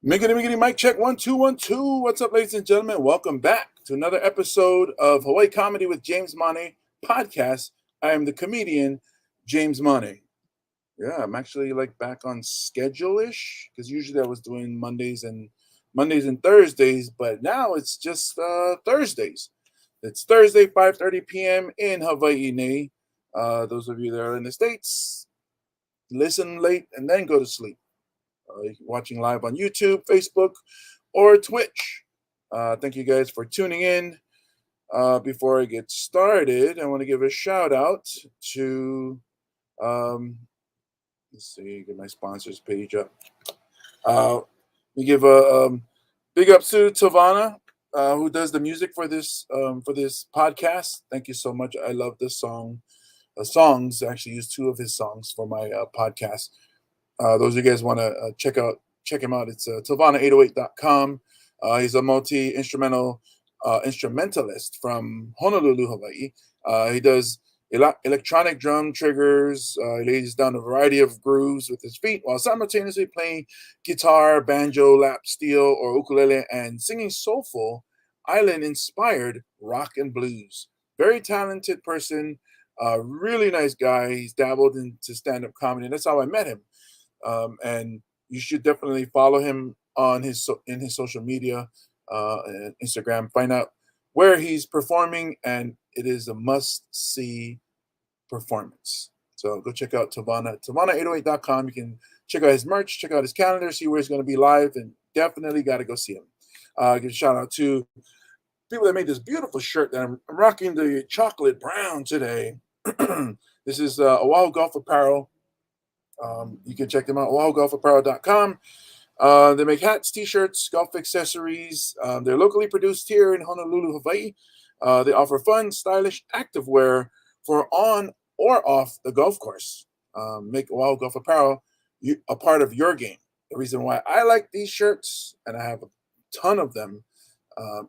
Miggity mic check 1 2 1 2. What's up, ladies and gentlemen? Welcome back to another episode of Hawaii Comedy with James Mane podcast. I am the comedian James Mane. Yeah, I'm actually back on schedule-ish because usually I was doing Mondays and Thursdays, but now it's just Thursdays. It's Thursday, 5:30 p.m. in Hawaii. Those of you that are in the States, listen late and then go to sleep. Watching live on YouTube, Facebook, or Twitch. Thank you guys for tuning in. Before I get started, I want to give a shout out to, let's see, get my sponsors page up. We give a big up to Tavana, who does the music for this podcast. Thank you so much. I love this song. Songs. I actually use two of his songs for my podcast. Those of you guys want to check him out. It's Tilvana808.com. He's a instrumentalist from Honolulu, Hawaii. He does electronic drum triggers. He lays down a variety of grooves with his feet while simultaneously playing guitar, banjo, lap steel, or ukulele, and singing soulful, island-inspired rock and blues. Very talented person. Really nice guy. He's dabbled into stand-up comedy. That's how I met him. And you should definitely follow him on in his social media, and Instagram. Find out where he's performing, and it is a must-see performance. So go check out Tilvana808.com. You can check out his merch, check out his calendar, see where he's going to be live, and definitely got to go see him. Give a shout out to people that made this beautiful shirt that I'm rocking, the chocolate brown today. This is Oahu Golf Apparel. You can check them out, ohogolfapparel.com. They make hats, t-shirts, golf accessories. They're locally produced here in Honolulu, Hawaii. They offer fun, stylish activewear for on or off the golf course. Make Oahu Golf Apparel a part of your game. The reason why I like these shirts, and I have a ton of them,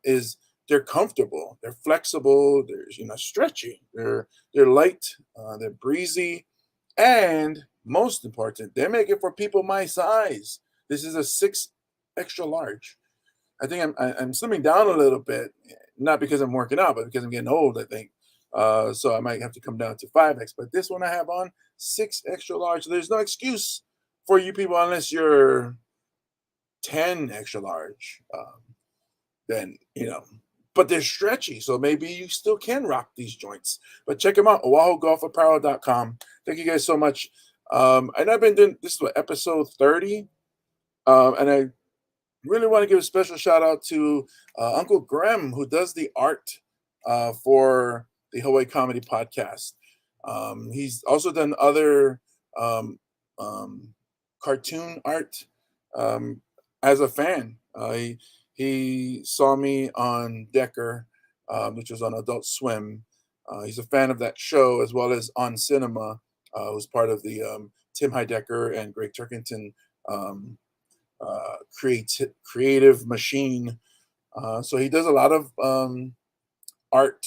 is they're comfortable, they're flexible, they're stretchy, they're light, they're breezy, and most important, they make it for people my size. This is a 6 extra large. I think I'm slimming down a little bit, not because I'm working out, but because I'm getting old, I think. So I might have to come down to 5X. But this one I have on 6 extra large. So there's no excuse for you people unless you're 10 extra large. Then, but they're stretchy, so maybe you still can rock these joints. But check them out, ohogolfapparel.com. Thank you guys so much. And I've been doing this is episode 30, and I really want to give a special shout out to Uncle Graham, who does the art for the Hawaii Comedy Podcast. He's also done other cartoon art. As a fan, he saw me on Decker, which was on Adult Swim. He's a fan of that show as well as On Cinema. Who's part of the Tim Heidecker and Greg Turkington creative machine. So he does a lot of art,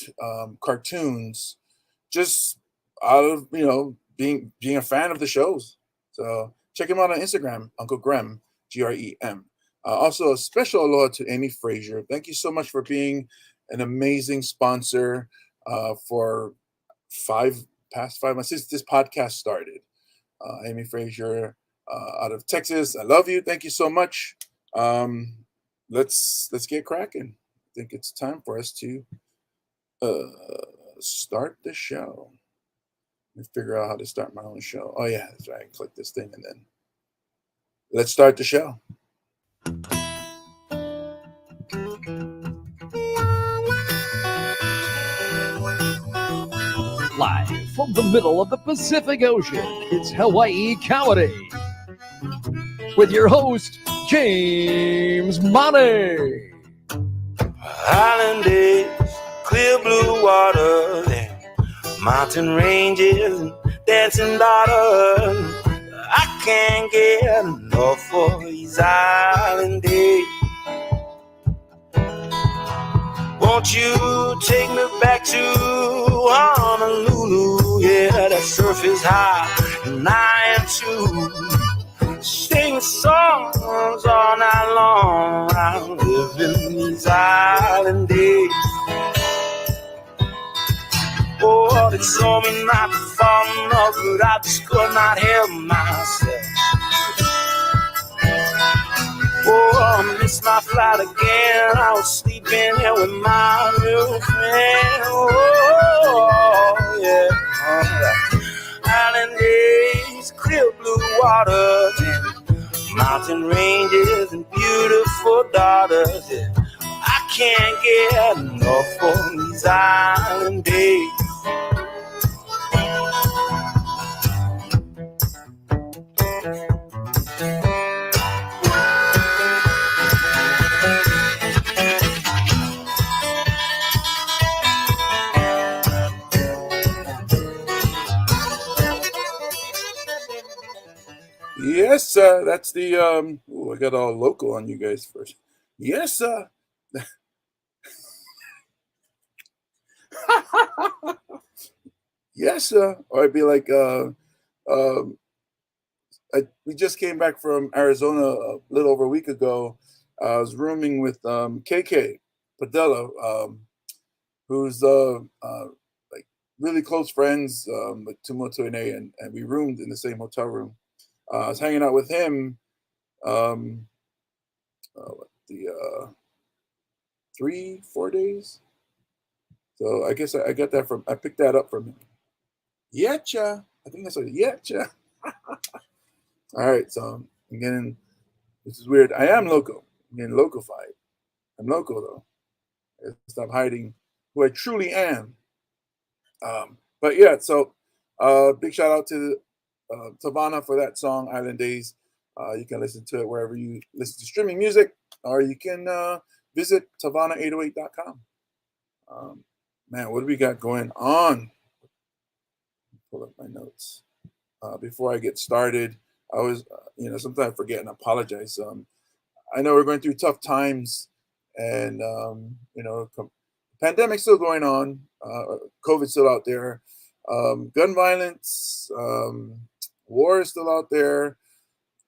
cartoons, just out of being a fan of the shows. So check him out on Instagram, Uncle Grem, Grem. Also, a special aloha to Amy Frazier. Thank you so much for being an amazing sponsor for past 5 months since this podcast started. Amy Frazier out of Texas. I love you. Thank you so much. Let's get cracking. I think it's time for us to start the show. Let me figure out how to start my own show. Oh yeah, that's right. Click this thing and then let's start the show. Live from the middle of the Pacific Ocean, it's Hawaii Comedy with your host, James Mane. Island days, clear blue waters, and mountain ranges and dancing daughters. I can't get enough of these island days. Won't you take me back to Honolulu? Yeah, that surf is high and I am too. Sing songs all night long. these island days. Oh, they told me not to fall in love, but I just could not help myself. Oh, I missed my flight again. I was sleeping here with my new friend. Oh, yeah. Island days, clear blue waters, and mountain ranges and beautiful daughters. Yeah. I can't get enough of these island days. Yes, that's the ooh, I got all local on you guys first. Yes, yes, or I'd be like, um, we just came back from Arizona a little over a week ago. I was rooming with KK Padella, who's like really close friends with Tumoto and we roomed in the same hotel room. I was hanging out with him um, the 3 4 days. So I guess I got that from I picked that up from him. Yetcha, I think that's what Yetcha. All right, so I'm getting this is weird. I am local. I'm getting locofied. I'm local though. I gotta stop hiding who I truly am. But yeah, so big shout out to Tavana for that song, Island Days. You can listen to it wherever you listen to streaming music, or you can visit Tavana808.com. Man, what do we got going on? Pull up my notes. Before I get started, I was, sometimes I forget and apologize. I know we're going through tough times, and pandemic's still going on. COVID's still out there. Gun violence, war is still out there.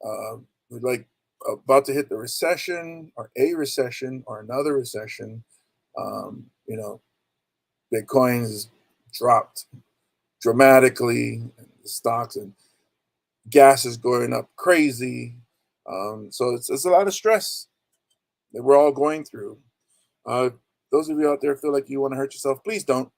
We're like about to hit the recession, or a recession, or another recession. Bitcoin's dropped dramatically, and the stocks and gas is going up crazy. So it's a lot of stress that we're all going through. Uh, those of you out there feel like you want to hurt yourself, please don't.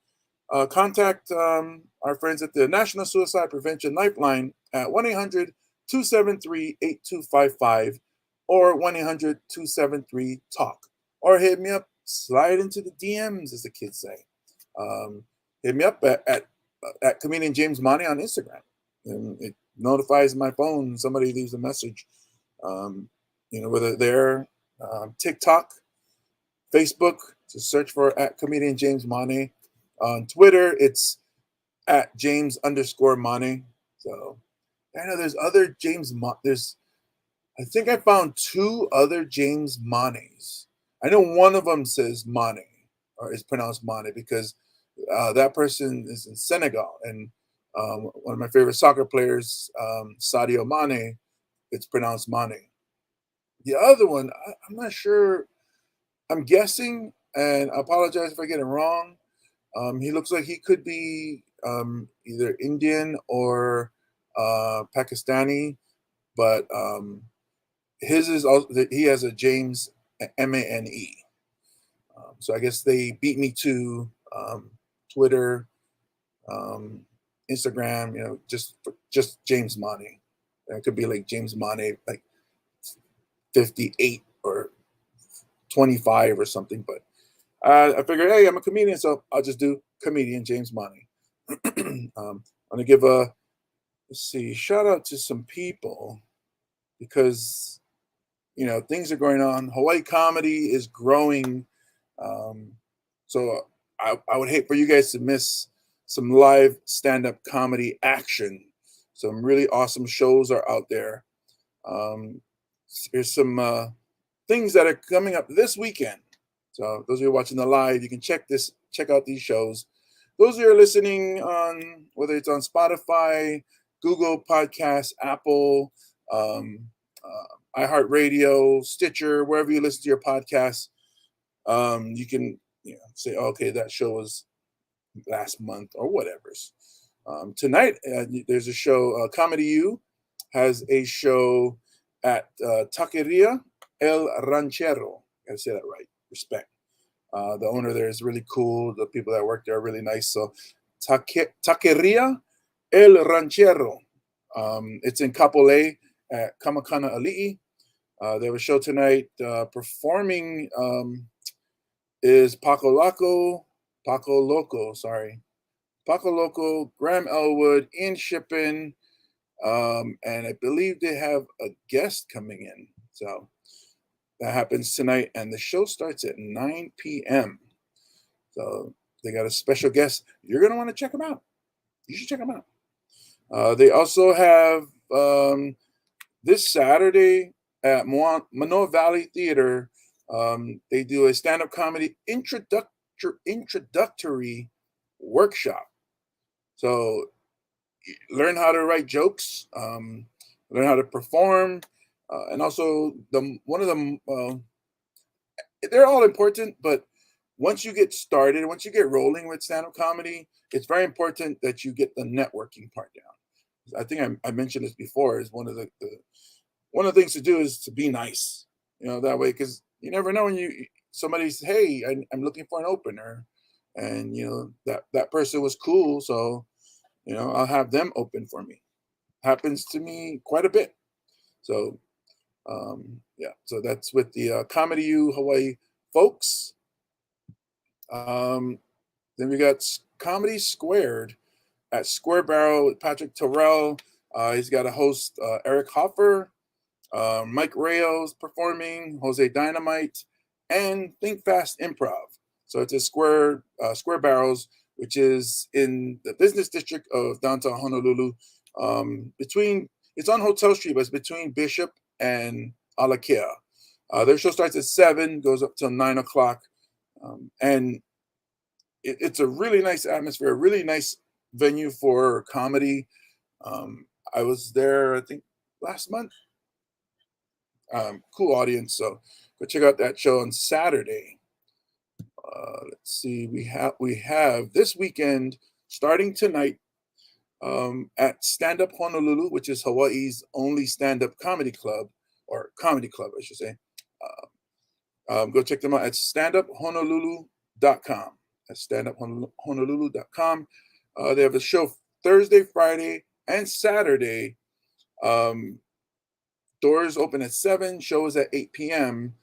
Contact our friends at the National Suicide Prevention Lifeline at 1-800-273-8255 or 1-800-273-TALK. Or hit me up, slide into the DMs, as the kids say. Hit me up at comedian James Money on Instagram. And it notifies my phone somebody leaves a message. Whether they're TikTok, Facebook, just search for at comedian James Money. On Twitter, it's at James_Money. So I know there's other I think I found 2 other James Moneys. I know one of them says Money, or is pronounced Money, because that person is in Senegal. And one of my favorite soccer players, Sadio Mane, it's pronounced Mane. The other one, I'm not sure. I'm guessing, and I apologize if I get it wrong. He looks like he could be either Indian or Pakistani, but his is also, he has a James Mane. So I guess they beat me to Twitter, Instagram. Just James Mane. It could be like James Mane, like 58 or 25 or something, but I figured, hey, I'm a comedian, so I'll just do comedian James Money. I'm gonna give shout out to some people, because things are going on. Hawaii comedy is growing, so I would hate for you guys to miss some live stand-up comedy action. Some really awesome shows are out there. Here's some things that are coming up this weekend. So those of you watching the live, you can check out these shows. Those of you are listening on, whether it's on Spotify, Google Podcasts, Apple, iHeartRadio, Stitcher, wherever you listen to your podcasts, You can say, okay, that show was last month or whatever. Tonight, there's a show. Comedy U has a show at Taqueria El Ranchero. Gotta say that right. Respect. The owner there is really cool. The people that work there are really nice. So, Taqueria El Ranchero. It's in Kapolei at Kamakana Ali'i. They have a show tonight. Performing is Paco Loco, sorry. Paco Loco, Graham Elwood, Ian Shippen, and I believe they have a guest coming in. So that happens tonight, and the show starts at 9 p.m. So they got a special guest. You're going to want to check them out. You should check them out. They also have this Saturday at Manoa Valley Theater. They do a stand-up comedy introductory workshop. So learn how to write jokes, learn how to perform, and also they're all important, but once you get started, once you get rolling with stand-up comedy, it's very important that you get the networking part down. I think I mentioned this before. Is one of the things to do is to be nice, that way, because you never know when somebody's, hey, I'm looking for an opener, and that person was cool, so I'll have them open for me. Happens to me quite a bit. So yeah, so that's with the Comedy U Hawaii folks. Then we got Comedy Squared at Square Barrel with Patrick Terrell. He's got a host, Eric Hoffer, Mike Rayos performing, Jose Dynamite, and Think Fast Improv. So it's a Square Barrels, which is in the business district of downtown Honolulu. It's on Hotel Street, but it's between Bishop and Alakea. Their show starts at 7, goes up till 9 o'clock, and it's a really nice atmosphere, a really nice venue for comedy. I was there, I think, last month. Cool audience, so go check out that show on Saturday. Let's see, we have this weekend starting tonight at Stand Up Honolulu, which is Hawaii's only stand-up comedy club, or comedy club, I should say. Go check them out at standuphonolulu.com. That's standuphonolulu.com. They have a show Thursday, Friday, and Saturday. Doors open at 7, shows at 8 p.m.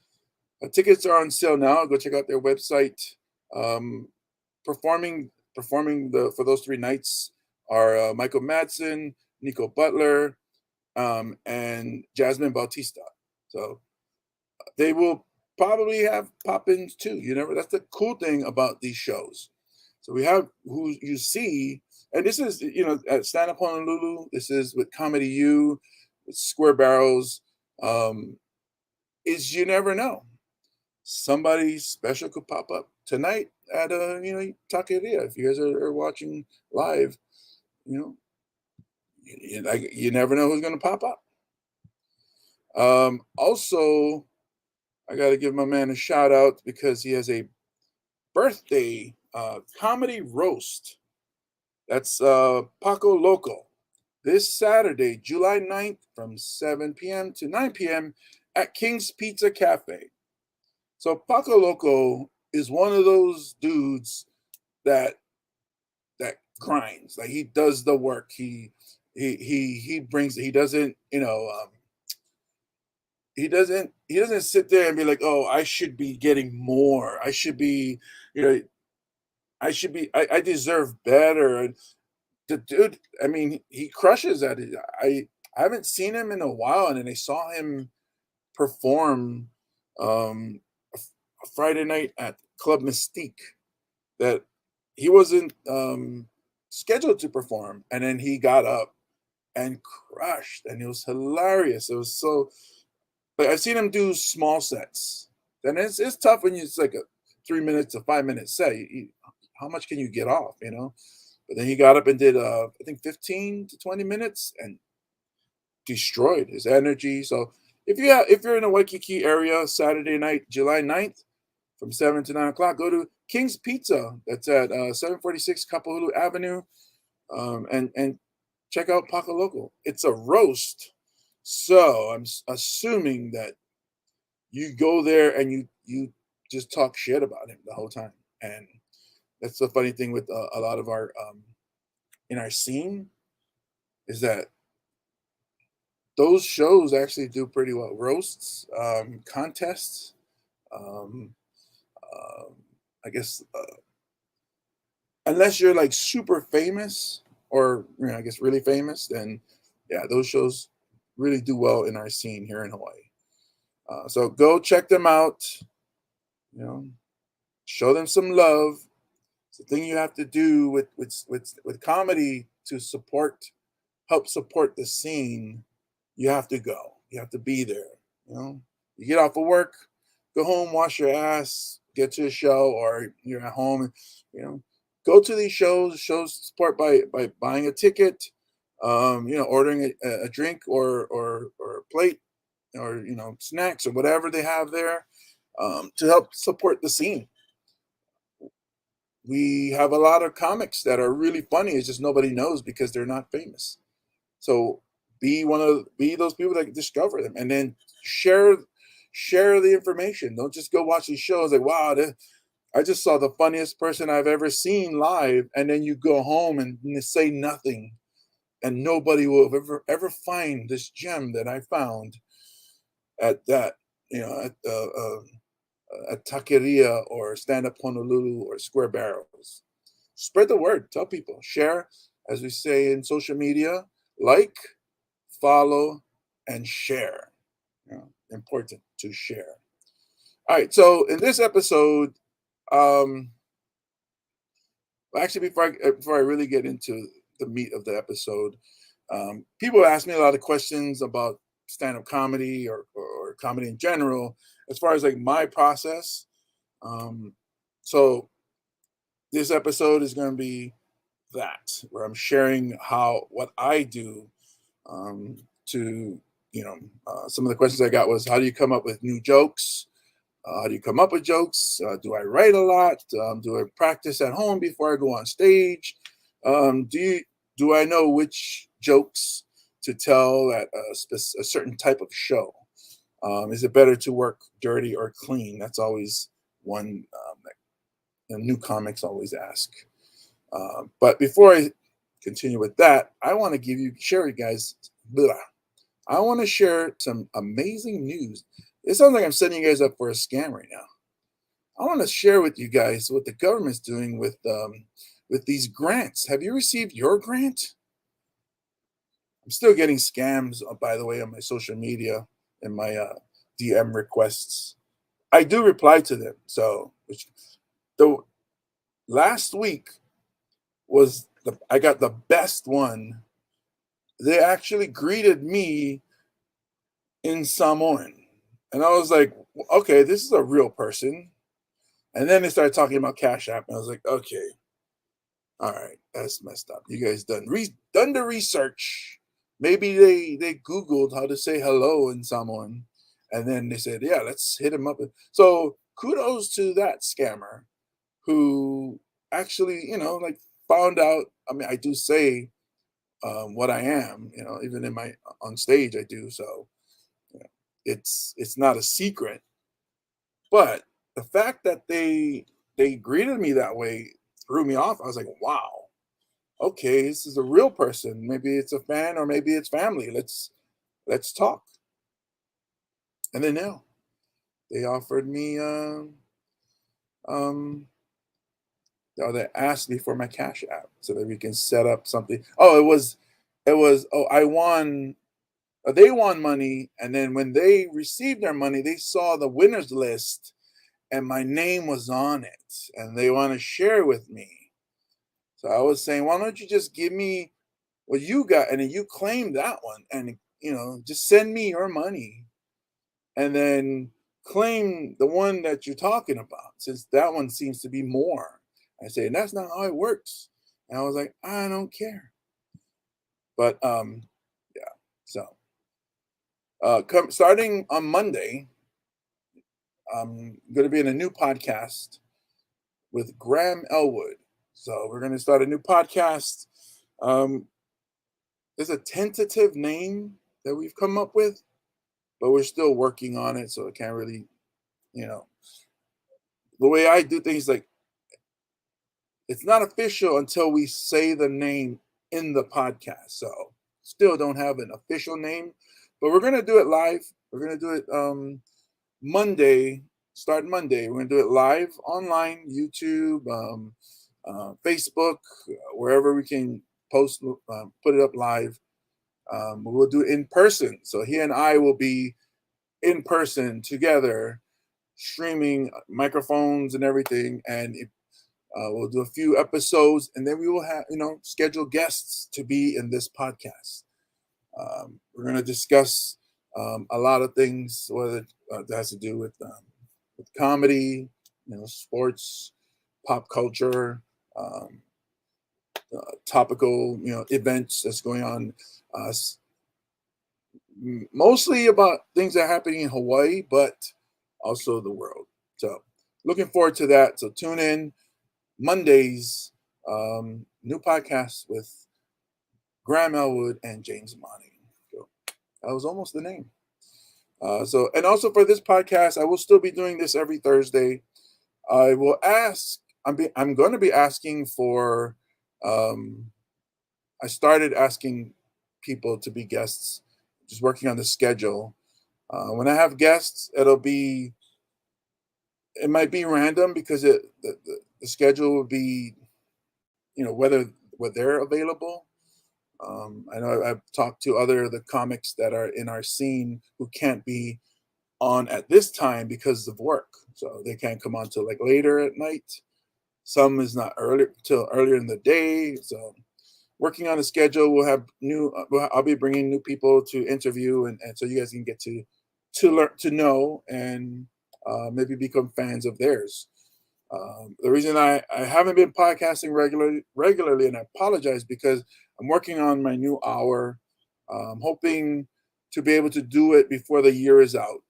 Tickets are on sale now. Go check out their website. Performing for those 3 nights are Michael Madsen, Nico Butler, and Jasmine Bautista. So they will probably have pop-ins too. That's the cool thing about these shows. So we have who you see, and this is at Stand Up Honolulu. This is with Comedy U, with Square Barrels. Is you never know. Somebody special could pop up tonight at Taqueria. If you guys are watching live, you never know who's going to pop up. Also, I got to give my man a shout out because he has a birthday comedy roast. That's Paco Loco this Saturday, July 9th from 7 p.m. to 9 p.m. at King's Pizza Cafe. So Paco Loco is one of those dudes that grinds. Like, he does the work. He brings it. He doesn't, he doesn't sit there and be like, oh, I should be getting more. I should be, I deserve better. The dude, I mean, he crushes at it. I haven't seen him in a while, and then I saw him perform a Friday night at Club Mystique that he wasn't scheduled to perform, and then he got up and crushed, and it was hilarious. It was so, like, I've seen him do small sets, and it's tough when it's like a 3 minutes to 5 minute set. How much can you get off, But then he got up and did I think 15 to 20 minutes and destroyed his energy. So if you're in the Waikiki area Saturday night, July 9th, from 7 to 9 o'clock, go to King's Pizza. That's at 746 Kapahulu Avenue. And check out Paco Loco. It's a roast. So I'm assuming that you go there and you just talk shit about him the whole time. And that's the funny thing with a lot of our in our scene is that those shows actually do pretty well. Roasts, contests. Um, I guess unless you're like super famous or I guess really famous, then yeah, those shows really do well in our scene here in Hawaii. So go check them out. You know, show them some love. It's the thing you have to do with comedy to help support the scene. You have to go. You have to be there. You know, you get off of work, go home, wash your ass, get to a show, or you're at home. And, go to these shows. Shows support by buying a ticket. Ordering a drink or a plate, or snacks or whatever they have there, to help support the scene. We have a lot of comics that are really funny. It's just nobody knows because they're not famous. So be those people that discover them, and then share the information. Don't just go watch these shows like, wow, I just saw the funniest person I've ever seen live, and then you go home and say nothing, and nobody will ever find this gem that I found at that at Taqueria or Stand Up Honolulu or Square Barrels. Spread the word. Tell people. Share, as we say in social media. Like, follow, and share. Important to share. All right. So in this episode, actually, before I really get into the meat of the episode, people ask me a lot of questions about stand-up comedy or comedy in general, as far as like my process. So this episode is going to be that, where I'm sharing what I do. To some of the questions I got was, how do you come up with new jokes? How do you come up with jokes? Do I write a lot? Do I practice at home before I go on stage? Do I know which jokes to tell at a certain type of show? Is it better to work dirty or clean? That's always one that new comics always ask. But before I continue with that, I want to share you guys. I want to share some amazing news. It sounds like I'm setting you guys up for a scam right now. I want to share with you guys what the government's doing with these grants. Have you received your grant? I'm still getting scams, by the way, on my social media and my DM requests. I do reply to them. So the last week I got the best one. They actually greeted me in Samoan. And I was like, okay, this is a real person. And then they started talking about Cash App. And I was like, okay, all right, that's messed up. You guys done the research. Maybe they Googled how to say hello in Samoan. And then they said, yeah, let's hit him up. So kudos to that scammer who actually, found out. I mean, I do say what I am, even on stage, I do. So it's not a secret. But the fact that they greeted me that way threw me off. I was like, wow, okay, this is a real person. Maybe it's a fan or maybe it's family. Let's talk. And then now they offered me they asked me for my Cash App so that we can set up something. I won. They won money, and then when they received their money, they saw the winners list, and my name was on it, and they want to share with me. So I was saying, why don't you just give me what you got, and then you claim that one, and just send me your money, and then claim the one that you're talking about, since that one seems to be more. I say, and that's not how it works. And I was like, I don't care. But yeah. So starting on Monday, I'm going to be in a new podcast with Graham Elwood. So we're going to start a new podcast. Um, there's a tentative name that we've come up with, but we're still working on it. So I can't really, you know, the way I do things, like it's not official until we say the name in the podcast. So still don't have an official name, but we're going to do it live. We're going to do it Monday, start Monday. We're going to do it live online, YouTube, Facebook, wherever we can post, put it up live. We'll do it in person. So he and I will be in person together, streaming microphones and everything. And we'll do a few episodes, and then we will have, schedule guests to be in this podcast. We're going to discuss a lot of things, whether that has to do with comedy, sports, pop culture, um, topical, events that's going on. Mostly about things that are happening in Hawaii, but also the world. So looking forward to that. So tune in Mondays, new podcast with Graham Elwood and James Money. So that was almost the name. And also for this podcast, I will still be doing this every Thursday. I will ask. I'm going to be asking for. I started asking people to be guests, just working on the schedule. When I have guests, it might be random because the schedule will be, whether they're available. I know I've talked to the comics that are in our scene who can't be on at this time because of work, so they can't come on till like later at night. Some is not early till earlier in the day. So working on a schedule, we'll have I'll be bringing new people to interview, and so you guys can get to learn to know and maybe become fans of theirs. The reason I haven't been podcasting regularly, and I apologize, because I'm working on my new hour. I'm hoping to be able to do it before the year is out.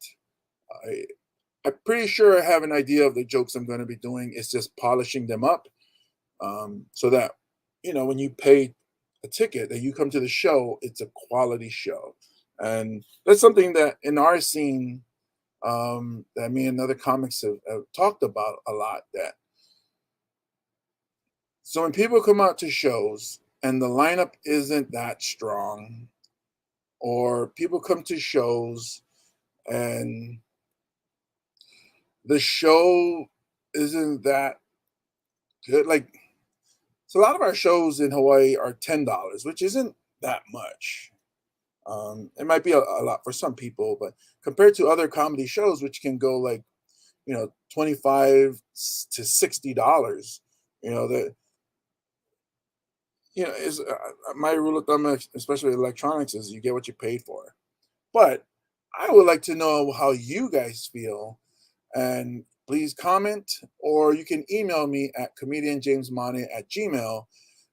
I'm pretty sure I have an idea of the jokes I'm going to be doing. It's just polishing them up, so that when you pay a ticket, that you come to the show, it's a quality show, and that's something that in our scene, that me and other comics have talked about a lot. So when people come out to shows and the lineup isn't that strong, or people come to shows and the show isn't that good, like, so a lot of our shows in Hawaii are $10, which isn't that much. It might be a lot for some people, but compared to other comedy shows, which can go like, $25 to $60, that is my rule of thumb, especially electronics, is you get what you paid for. But I would like to know how you guys feel, and please comment, or you can email me at comedianjamesmoney@gmail,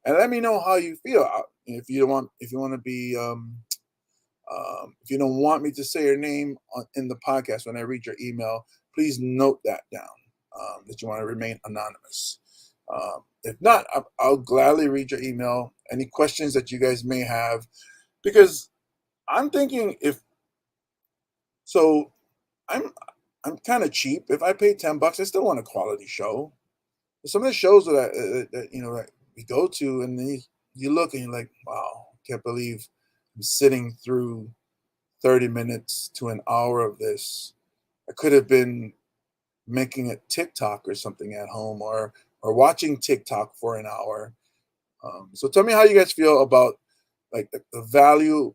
and let me know how you feel. If you want to be, if you don't want me to say your name in the podcast when I read your email, please note that down, that you want to remain anonymous. If not, I'll gladly read your email. Any questions that you guys may have, because I'm thinking so I'm kind of cheap. If I pay $10, I still want a quality show. Some of the shows that we go to, and then you look and you're like, wow, can't believe I'm sitting through 30 minutes to an hour of this. I could have been making a TikTok or something at home, or watching TikTok for an hour. So tell me how you guys feel about like the value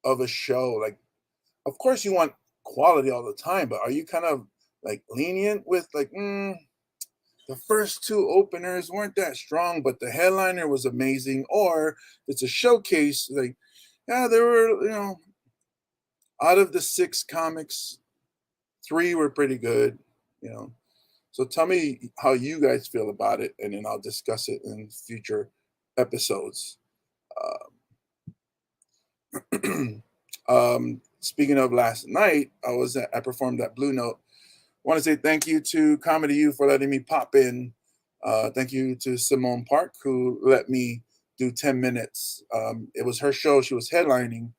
of a show. Like, of course you want quality all the time, but are you kind of like lenient with like, the first two openers weren't that strong, but the headliner was amazing? Or it's a showcase, like, yeah, there were, out of the 6 comics, 3 were pretty good, So tell me how you guys feel about it, and then I'll discuss it in future episodes. Speaking of last night, I performed at Blue Note want to say thank you to Comedy U for letting me pop in. Thank you to Simone Park who let me do 10 minutes. It was her show. She was headlining.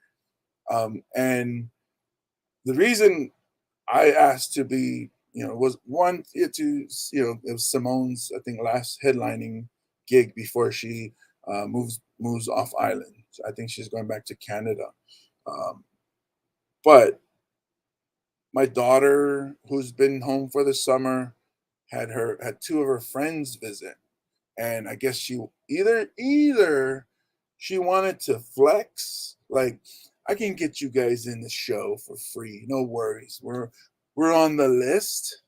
And the reason I asked to be, was one to, it was Simone's, I think, last headlining gig before she moves off island. So I think she's going back to Canada. Um, but my daughter, who's been home for the summer, had two of her friends visit, and I guess she either she wanted to flex, like I can get you guys in the show for free, no worries. We're on the list.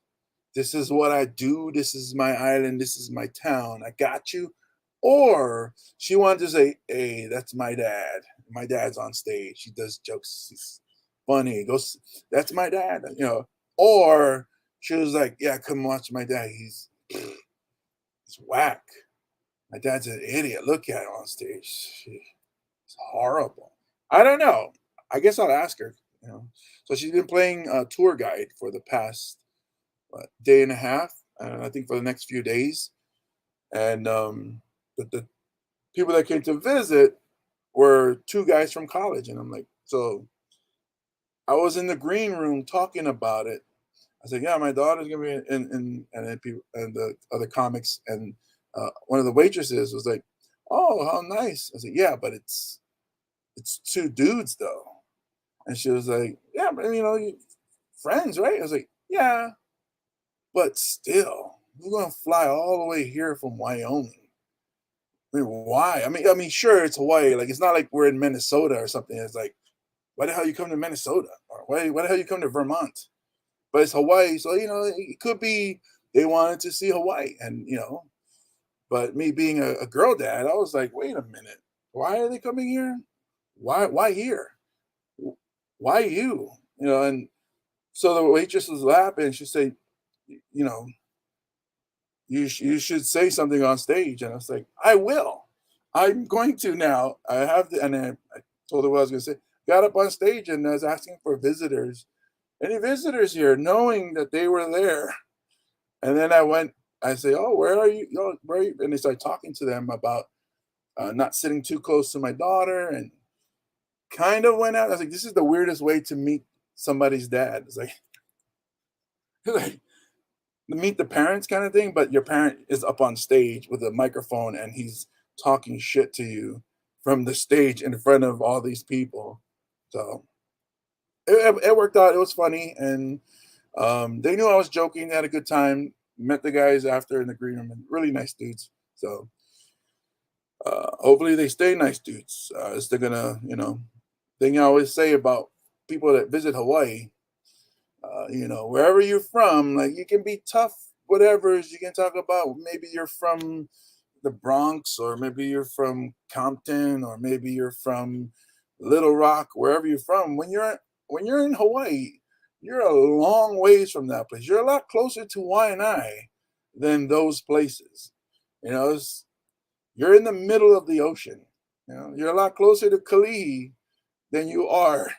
This is what I do. This is my island. This is my town. I got you. Or she wanted to say, "Hey, that's my dad. My dad's on stage. He does jokes. He's funny. He goes, that's my dad." Or she was like, "Yeah, come watch my dad. He's whack. My dad's an idiot. Look at him on stage. It's horrible." I don't know. I guess I'll ask her. So she's been playing a tour guide for the past day and a half, and I think for the next few days. And the people that came to visit were two guys from college, and I'm like, so I was in the green room talking about it. I said, "Yeah, my daughter's gonna be and then people and the other comics." And one of the waitresses was like, "Oh, how nice." I said, "Yeah, but it's two dudes though." And she was like, "Yeah, but friends, right?" I was like, "Yeah, but still, we're gonna fly all the way here from Wyoming. I mean, why? I mean, sure, it's Hawaii. Like, it's not like we're in Minnesota or something. It's like, why the hell you come to Minnesota, or why the hell you come to Vermont? But it's Hawaii, so it could be they wanted to see Hawaii, and But me being a girl dad, I was like, wait a minute, why are they coming here? Why here? Why you? And so the waitress was laughing. She said, you know, you should say something on stage. And I was like, I will. I'm going to now. I have and then I told her what I was going to say. Got up on stage and I was asking for visitors. Any visitors here, knowing that they were there. And then I say, oh, where are you? Where are you? And they start talking to them about not sitting too close to my daughter, and kind of went out. I was like, this is the weirdest way to meet somebody's dad. It's like, like meet the parents kind of thing, but your parent is up on stage with a microphone and he's talking shit to you from the stage in front of all these people. So it worked out. It was funny, and they knew I was joking. They had a good time. Met the guys after in the green room, and really nice dudes. So hopefully they stay nice dudes. As they're gonna, thing I always say about people that visit Hawaii. Wherever you're from, like you can be tough, whatever you can talk about. Maybe you're from the Bronx, or maybe you're from Compton, or maybe you're from Little Rock, wherever you're from. When you're in Hawaii, you're a long ways from that place. You're a lot closer to Waianae than those places. You're in the middle of the ocean. You're a lot closer to Kalihi than you are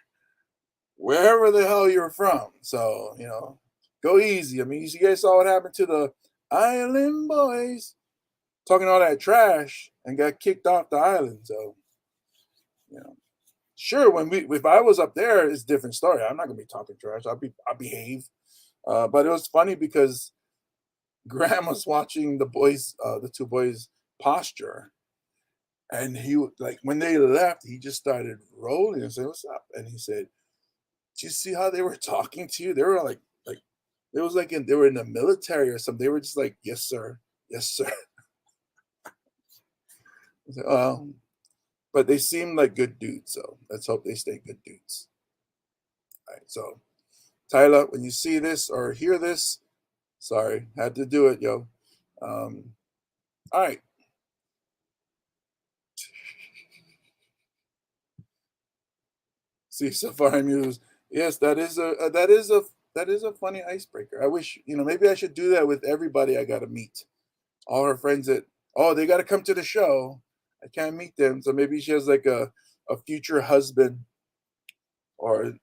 wherever the hell you're from. So, go easy. I mean, you guys saw what happened to the Island Boys talking all that trash and got kicked off the island. So, sure, if I was up there, it's a different story. I'm not gonna be talking trash. I'll behave. But it was funny because Graham was watching the two boys posture, and like when they left, he just started rolling and said, "What's up?" And he said, "Do you see how they were talking to you? They were like it was like they were in the military or something. They were just like, yes, sir, yes, sir." I said, but they seem like good dudes, so let's hope they stay good dudes. All right, so Tyler, when you see this or hear this, sorry, had to do it, yo. All right. See, Safari Muse. Yes, that is a funny icebreaker. I wish, maybe I should do that with everybody I got to meet. All her friends they got to come to the show. I can't meet them, so maybe she has like a future husband, or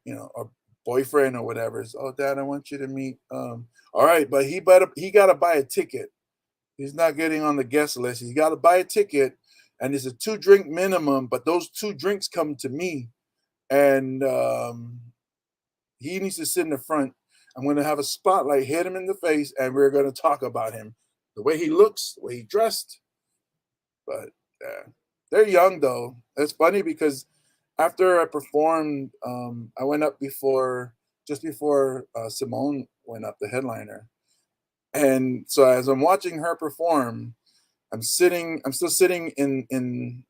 boyfriend or whatever is, oh, Dad, I want you to meet. All right, but he got to buy a ticket. He's not getting on the guest list. He's got to buy a ticket, and it's a 2-drink minimum. But those 2 drinks come to me, and he needs to sit in the front. I'm going to have a spotlight hit him in the face, and we're going to talk about him, the way he looks, the way he dressed. But they're young though. It's funny because after I performed, I went up just before Simone went up, the headliner. And so as I'm watching her perform, I'm still sitting in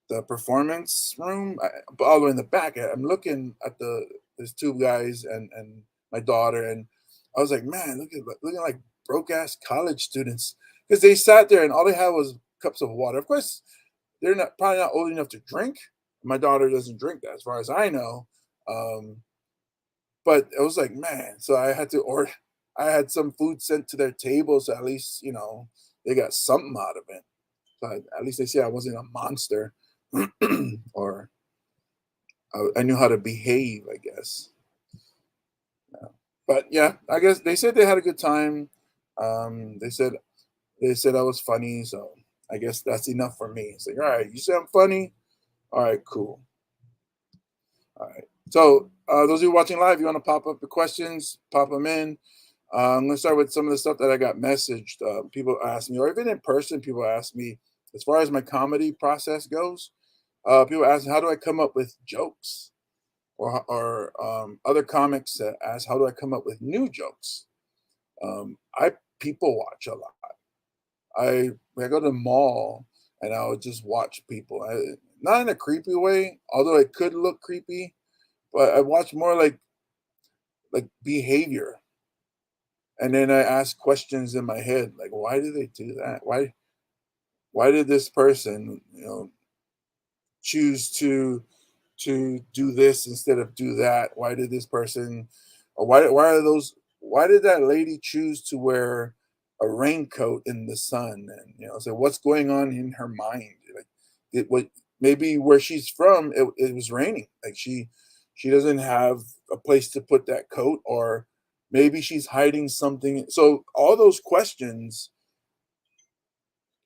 the performance room, all the way in the back. I'm looking at there's 2 guys and my daughter, and I was like, man, looking like broke ass college students, because they sat there and all they had was cups of water. Of course, they're probably not old enough to drink. My daughter doesn't drink that, as far as I know. But it was like, man, so I had to order. I had some food sent to their table, so at least they got something out of it. So at least they say I wasn't a monster, or I knew how to behave, I guess. Yeah. But yeah, I guess they said they had a good time. They said I was funny, so I guess that's enough for me. It's like, all right, you say I'm funny, all right, cool. All right. So those of you watching live, you want to pop up the questions, pop them in. I'm going to start with some of the stuff that I got messaged. People ask me, or even in person, people ask me, as far as my comedy process goes, people ask me, how do I come up with jokes? Or other comics that ask, how do I come up with new jokes? I people watch a lot. I go to the mall and I would just watch people. Not in a creepy way, although it could look creepy, but I watch more like behavior. And then I ask questions in my head, like, why do they do that? Why did this person, choose to do this instead of do that? Why did this person, or why did that lady choose to wear a raincoat in the sun? And so what's going on in her mind? Like, maybe where she's from, it was raining. Like she doesn't have a place to put that coat, or maybe she's hiding something. So all those questions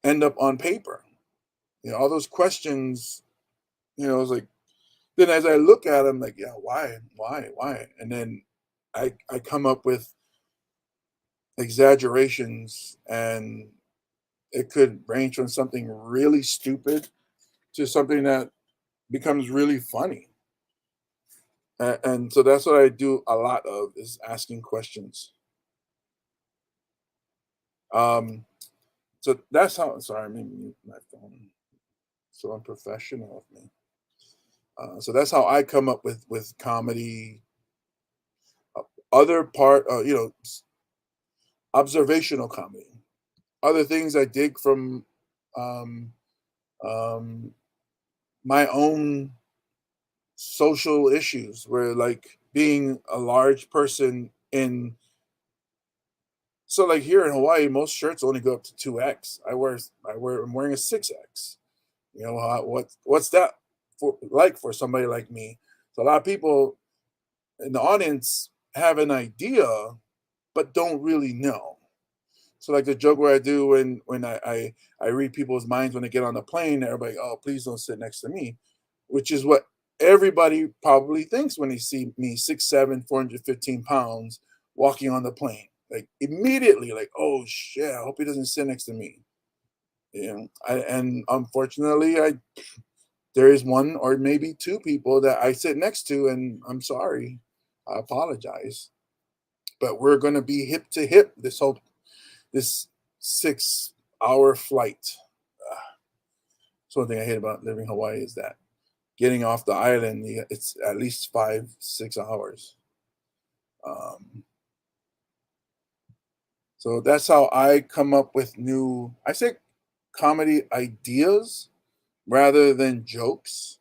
end up on paper. All those questions, it's like, then as I look at them, like, yeah, why? And then I come up with exaggerations, and it could range from something really stupid to something that becomes really funny. And so that's what I do a lot of, is asking questions. So that's how. Sorry, I'm mute my phone. So unprofessional of me. So that's how I come up with comedy. Other part, observational comedy. Other things I dig from um, um, my own social issues, where, like, being a large person in. So, like, here in Hawaii, most shirts only go up to 2X. I'm wearing a 6X. What's that for somebody like me? So a lot of people in the audience have an idea, but don't really know. So, like, the joke where I do when I read people's minds when they get on the plane, everybody, oh, please don't sit next to me, which is what everybody probably thinks when they see me, 6'7", 415 pounds, walking on the plane. Like, immediately, like, oh shit, I hope he doesn't sit next to me. And unfortunately, there is one or maybe 2 people that I sit next to, and I'm sorry, I apologize, but we're going to be hip to hip this 6-hour flight. That's one thing I hate about living in Hawaii, is that getting off the island, it's at least 5-6 hours. So that's how I come up with I say comedy ideas rather than jokes,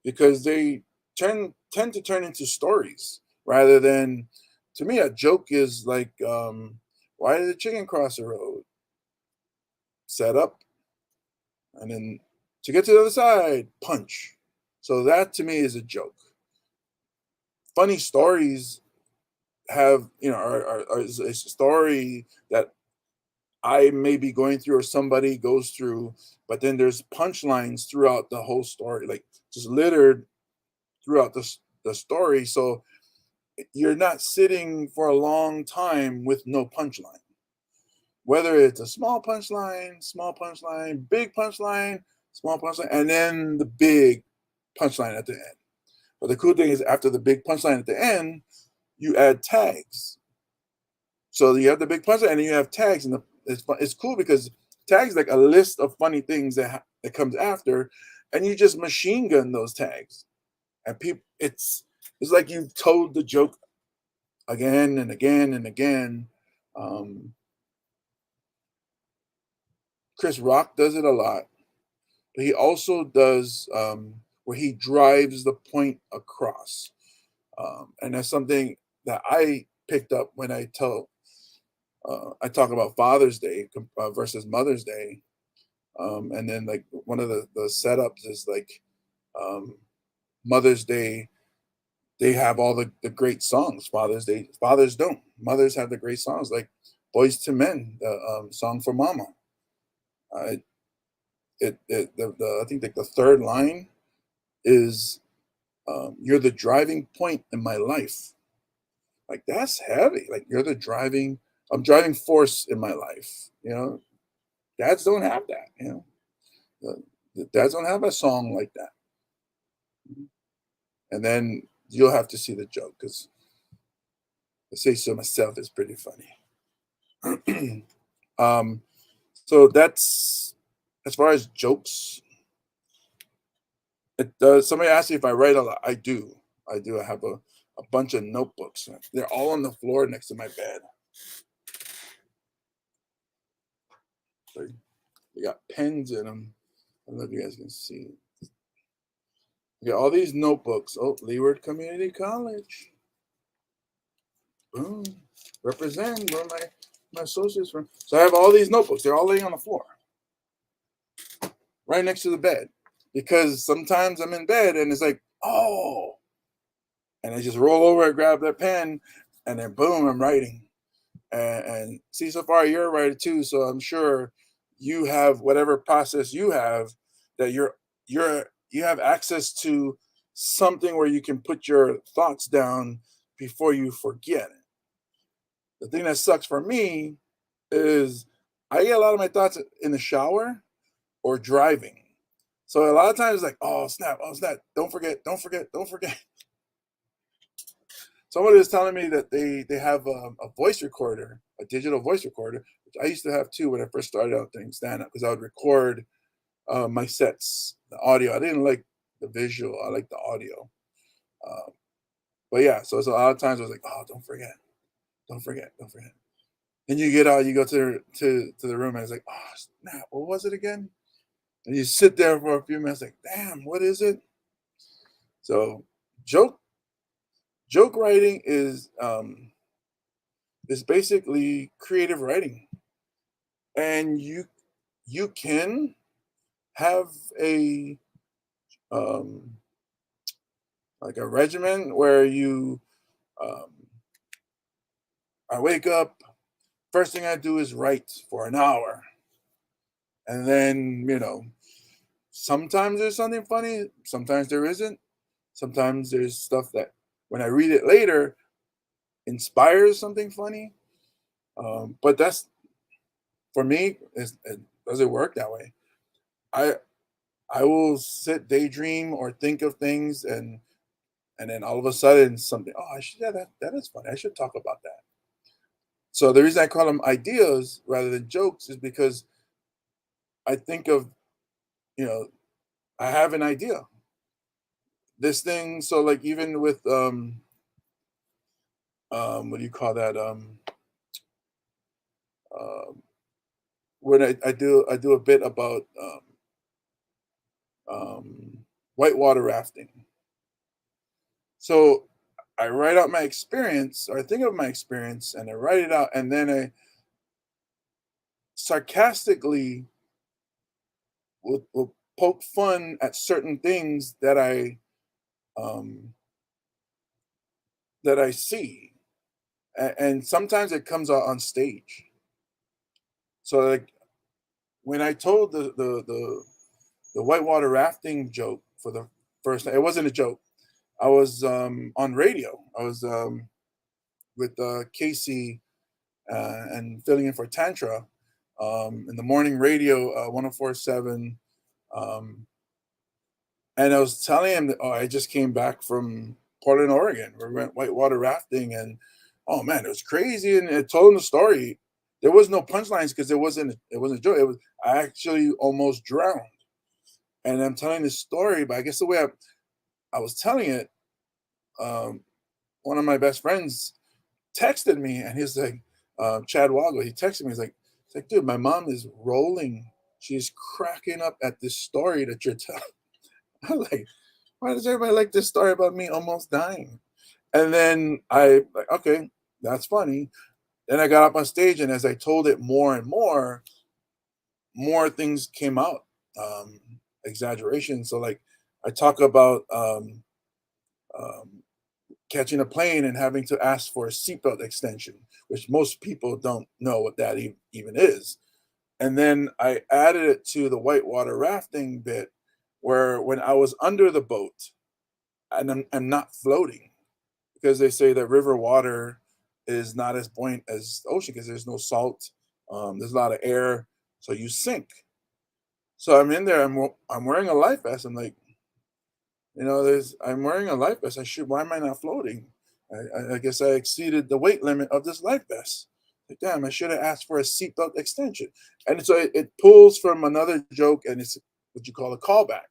because they tend to turn into stories rather than. To me, a joke is like, why did the chicken cross the road? Set up, and then to get to the other side, punch. So that to me is a joke. Funny stories have, are is a story that I may be going through or somebody goes through, but then there's punchlines throughout the whole story, like just littered throughout the story. So you're not sitting for a long time with no punchline. Whether it's a small punchline, big punchline, small punchline, and then the big punchline at the end. But the cool thing is, after the big punchline at the end, you add tags. So you have the big punchline, and then you have tags, and it's cool because tags like a list of funny things that comes after, and you just machine gun those tags, and people, it's like you've told the joke again and again and again. Um, Chris Rock does it a lot, but he also does where he drives the point across, and that's something that I picked up when I talk about Father's Day versus Mother's Day, and then like one of the setups is like um, Mother's Day. They have all the great songs. Father's Day, fathers don't. Mothers have the great songs like "Boys to Men," the song for Mama. Uh, I think like the third line is "You're the driving point in my life." Like that's heavy. Like you're I'm driving force in my life. Dads don't have that. The dads don't have a song like that. And then you'll have to see the joke because I say so myself is pretty funny. um, so that's as far as jokes. It does. Somebody asked me if I write a lot. I do. I do. I have a bunch of notebooks. They're all on the floor next to my bed. They got pens in them. I don't know if you guys can see. We got all these notebooks. Oh, Leeward Community College. Boom. Represent where my associates from. So I have all these notebooks. They're all laying on the floor. Right next to the bed. Because sometimes I'm in bed and it's like, oh. And I just roll over and grab that pen and then boom, I'm writing. And see, so far you're a writer too, so I'm sure you have whatever process you have that you have access to something where you can put your thoughts down before you forget it. The thing that sucks for me is I get a lot of my thoughts in the shower or driving. So a lot of times like, oh snap, don't forget. Somebody was telling me that they have a voice recorder, a digital voice recorder, which I used to have too when I first started out doing stand up because I would record my sets, the audio. I didn't like the visual, I like the audio. Uh, but yeah, so it's a lot of times I was like, oh, don't forget. And you get out, you go to the room, and it's like, oh snap, what was it again? And you sit there for a few minutes, like, damn, what is it? So joke writing is basically creative writing, and you can have a um, like a regimen where um, I wake up, first thing I do is write for an hour, and then sometimes there's something funny, sometimes there isn't, sometimes there's stuff that when I read it later inspires something funny. But that's for me. It doesn't work that way. I I will sit daydream or think of things and then all of a sudden something. Oh, I should. Yeah, that is funny. I should talk about that. So the reason I call them ideas rather than jokes is because I think of you know I have an idea. This thing. So like even with what do you call that um when I do a bit about whitewater rafting. So I write out my experience, or I think of my experience, and I write it out, and then I sarcastically will poke fun at certain things um, that I see, and sometimes it comes out on stage. So like when I told the whitewater rafting joke for the first time, it wasn't a joke. I was on radio. I was with Casey and filling in for Tantra in the morning radio 1047. Um, and I was telling him that, oh, I just came back from Portland, Oregon, where we went whitewater rafting. And oh man, it was crazy. And I told him the story. There was no punchlines because it wasn't a joke. It was I actually almost drowned. And I'm telling this story, but I guess the way I was telling it, um, one of my best friends texted me, and he's like, Chad Wago, he texted me, he's like, dude, my mom is rolling. She's cracking up at this story that you're telling. I'm like, why does everybody like this story about me almost dying? And then I like, okay, that's funny. Then I got up on stage, and as I told it more and more things came out. Um, Exaggeration. So like I talk about um, catching a plane and having to ask for a seatbelt extension, which most people don't know what that even is. And then I added it to the whitewater rafting bit, where when I was under the boat and I'm not floating, because they say that river water is not as buoyant as the ocean because there's no salt, there's a lot of air, so you sink. So I'm in there, I'm wearing a life vest. I'm like, I'm wearing a life vest. Why am I not floating? I guess I exceeded the weight limit of this life vest. Like, damn, I should have asked for a seatbelt extension. And so it pulls from another joke, and it's what you call a callback.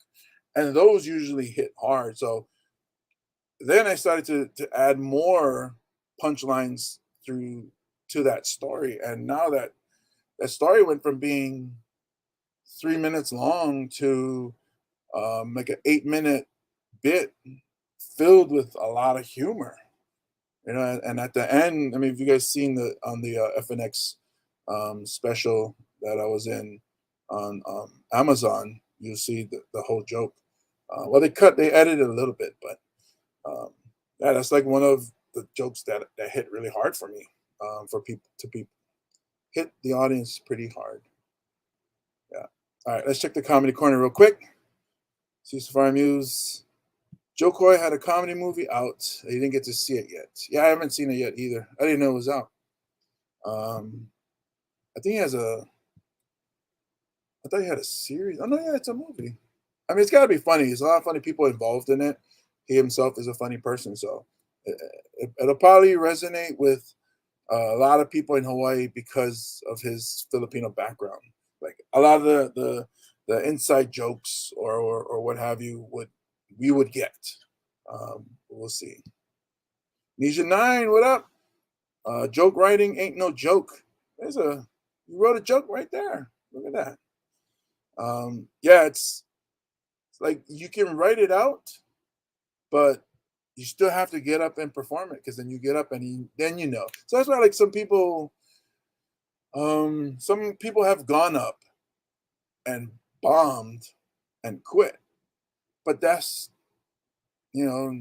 And those usually hit hard. So then I started to add more punchlines through to that story. And now that story went from being 3 minutes long to like an 8 minute bit filled with a lot of humor, and at the end, I mean, if you guys seen the on the FNX special that I was in on Amazon, you'll see the whole joke. Well, they edited a little bit, but yeah, that's like one of the jokes that hit really hard for me, for people to be hit the audience pretty hard. Yeah. All right, let's check the comedy corner real quick. See Safari Muse. Joe Coy had a comedy movie out. He didn't get to see it yet. Yeah, I haven't seen it yet either. I didn't know it was out. Um, I think he has a. I thought he had a series. Oh no, yeah, it's a movie. I mean, it's got to be funny. There's a lot of funny people involved in it. He himself is a funny person, so it'll probably resonate with a lot of people in Hawaii because of his Filipino background. Like a lot of the inside jokes or what have you would get. We'll see. Nisha 9, what up? Joke writing ain't no joke. You wrote a joke right there. Look at that. Yeah, it's like you can write it out, but you still have to get up and perform it because then you get up and then you know. So that's why like some people have gone up and bombed and quit. But that's you know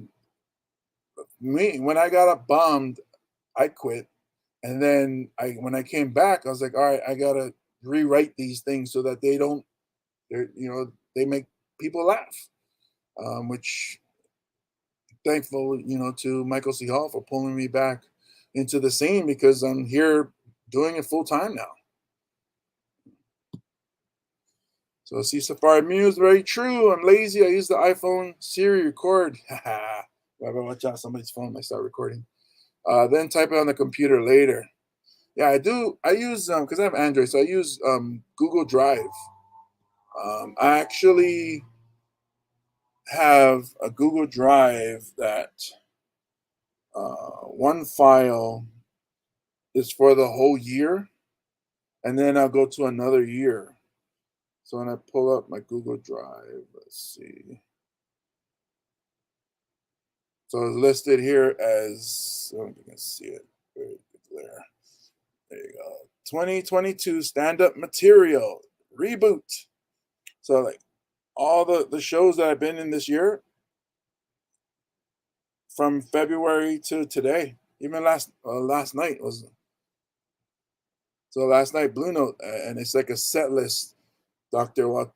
me. When I got up bombed, I quit. And then when I came back, I was like, all right, I gotta rewrite these things so that they make people laugh. Which thankful, to Michael C. Hall for pulling me back into the scene because I'm here doing it full time now. So see Safari Muse, very true. I'm lazy. I use the iPhone Siri record. Gotta watch out, somebody's phone might start recording. Then type it on the computer later. Yeah, I do. I use because I have Android, so I use Google Drive. I actually have a Google Drive that one file is for the whole year, and then I'll go to another year. So when I pull up my Google Drive, let's see. So it's listed here as, I don't know if you can see it. There you go. 2022 stand-up material reboot. So like all the shows that I've been in this year, from February to today. Even last night was so last night Blue Note, and it's like a set list. Doctor Wat.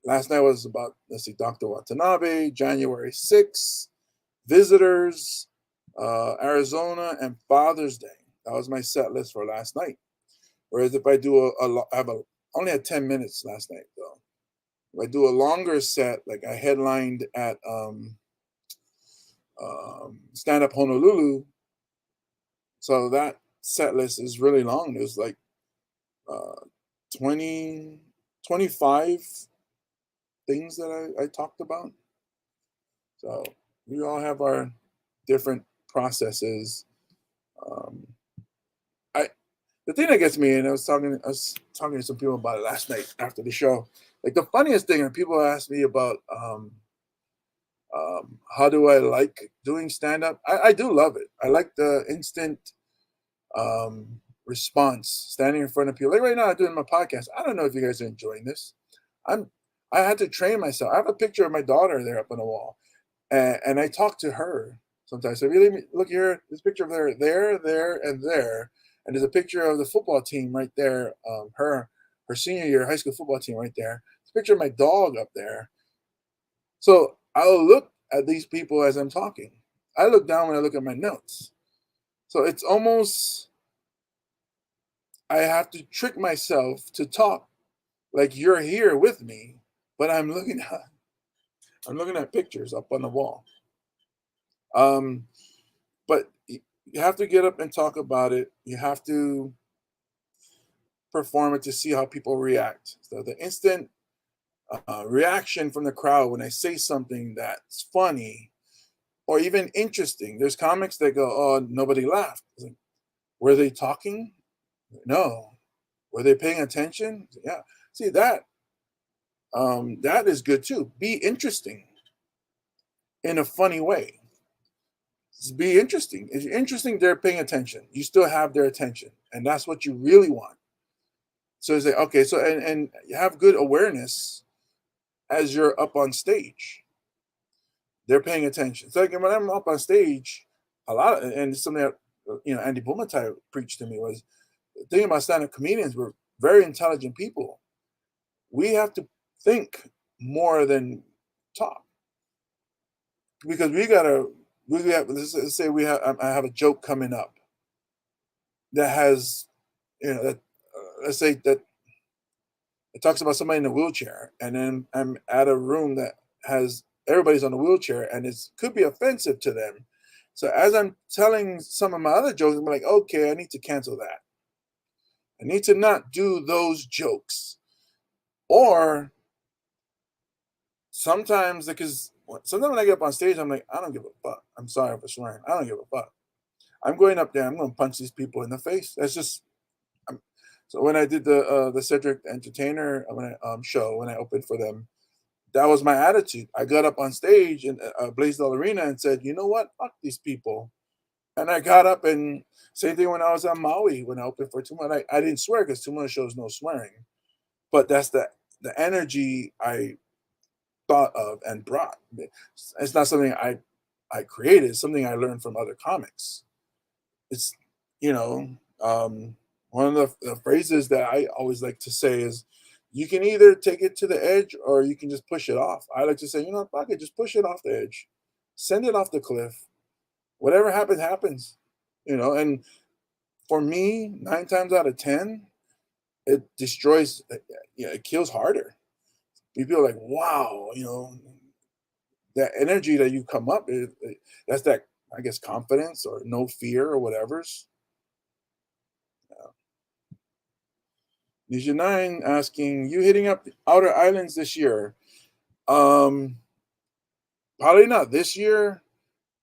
Last night was about, let's see, Doctor Watanabe, January 6th, Visitors, Arizona, and Father's Day. That was my set list for last night. Whereas if I do only had 10 minutes last night though. If I do a longer set, like I headlined at Stand Up Honolulu, so that set list is really long. There's like uh, 20, 25 things that I talked about. So we all have our different processes. Um, I the thing that gets me, and I was talking to some people about it last night after the show. Like the funniest thing, and people ask me about how do I like doing stand up. I do love it. I like the instant response, standing in front of people. Like right now, I'm doing my podcast. I don't know if you guys are enjoying this. I'm. I had to train myself. I have a picture of my daughter there up on the wall, and I talk to her sometimes. So really, look here, this picture of her there, and there, and there's a picture of the football team right there. Her senior year high school football team right there. There's a picture of my dog up there. So I'll look at these people as I'm talking. I look down when I look at my notes. So it's almost I have to trick myself to talk like you're here with me, but I'm looking at pictures up on the wall. Um, but you have to get up and talk about it. You have to perform it to see how people react. So the instant reaction from the crowd when I say something that's funny or even interesting. There's comics that go, "Oh, nobody laughed." Like, were they talking? No. Were they paying attention? Yeah. See that that is good too. Be interesting in a funny way. Just be interesting. If you're interesting, they're paying attention. You still have their attention, and that's what you really want. So it's like, okay, so and you have good awareness as you're up on stage. They're paying attention. So like when I'm up on stage, a lot of, and something that Andy Bumatai preached to me was the thing about stand-up comedians. We're very intelligent people. We have to think more than talk because we have let's say we have I have a joke coming up that has that let's say that it talks about somebody in a wheelchair, and then I'm at a room that has everybody's on a wheelchair, and it could be offensive to them. So as I'm telling some of my other jokes, I'm like, okay, I need to cancel that. I need to not do those jokes. Or sometimes when I get up on stage, I'm like, I don't give a fuck. I'm sorry for swearing. I don't give a fuck. I'm going up there. I'm going to punch these people in the face. That's just. I'm, so when I did the Cedric Entertainer show when I opened for them, that was my attitude. I got up on stage in Blaisdell Arena and said, you know what? Fuck these people. And I got up and same thing when I was on Maui when I opened for Tuma. I didn't swear because Tuma shows no swearing, but that's the energy I thought of and brought. It's not something I created. It's something I learned from other comics. It's you know one of the phrases that I always like to say is you can either take it to the edge or you can just push it off. I like to say, fuck it, just push it off the edge, send it off the cliff. Whatever happens, happens. And for me, 9 times out of 10, it destroys. It kills harder. People are like, wow, that energy that you come up, that's that, I guess, confidence or no fear or whatever's. Ninja Nine asking, you hitting up the outer islands this year? Um, Probably not this year.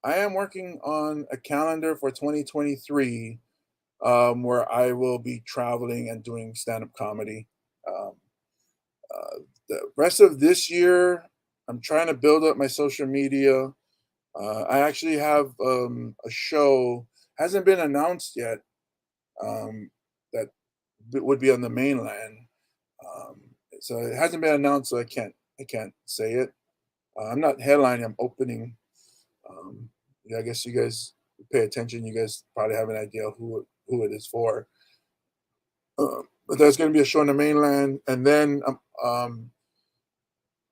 I am working on a calendar for 2023 where I will be traveling and doing stand-up comedy. Um, the rest of this year, I'm trying to build up my social media. I actually have a show, hasn't been announced yet, that would be on the mainland. Um, so it hasn't been announced, so I can't I can't say it. I'm not headlining. I'm opening. Um, yeah, I guess you guys pay attention. You guys probably have an idea who it is for. But there's going to be a show in the mainland, and then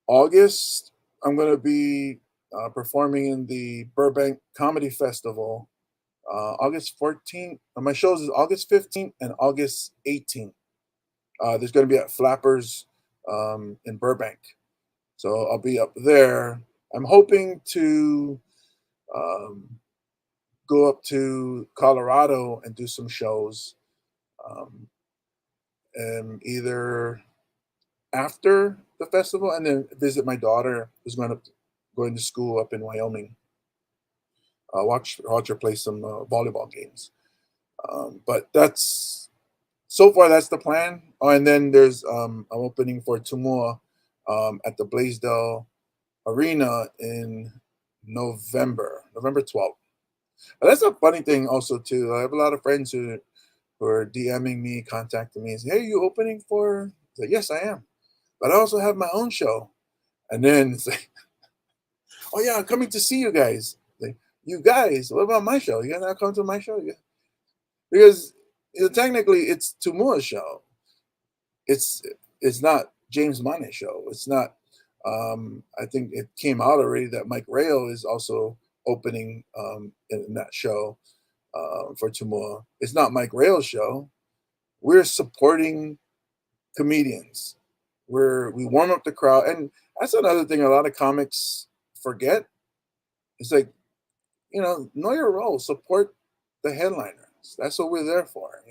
August I'm going to be performing in the Burbank Comedy Festival. August 14th. My shows is August 15th and August 18th. There's going to be at Flappers in Burbank, so I'll be up there. I'm hoping to um, go up to Colorado and do some shows, um, and either after the festival, and then visit my daughter who's going to school up in Wyoming. Watch her play some volleyball games. But that's so far that's the plan. Oh, and then there's I'm opening for Tumua at the Blaisdell Arena in November 12th. But that's a funny thing also too. I have a lot of friends who are DMing me, contacting me, and say, "Hey, you opening for?" I say, "Yes, I am, but I also have my own show." And then it's like, "Oh yeah, I'm coming to see you guys." Like, you guys, what about my show? You guys not come to my show? Yeah. Because technically it's Tumua's show. It's it's not James Mane's show. It's not. I think it came out already that Mike Rayo is also opening in that show for Tumua. It's not Mike Rayo's show. We're supporting comedians. We warm up the crowd, and that's another thing. A lot of comics forget. It's like, know your role. Support the headliners. That's what we're there for.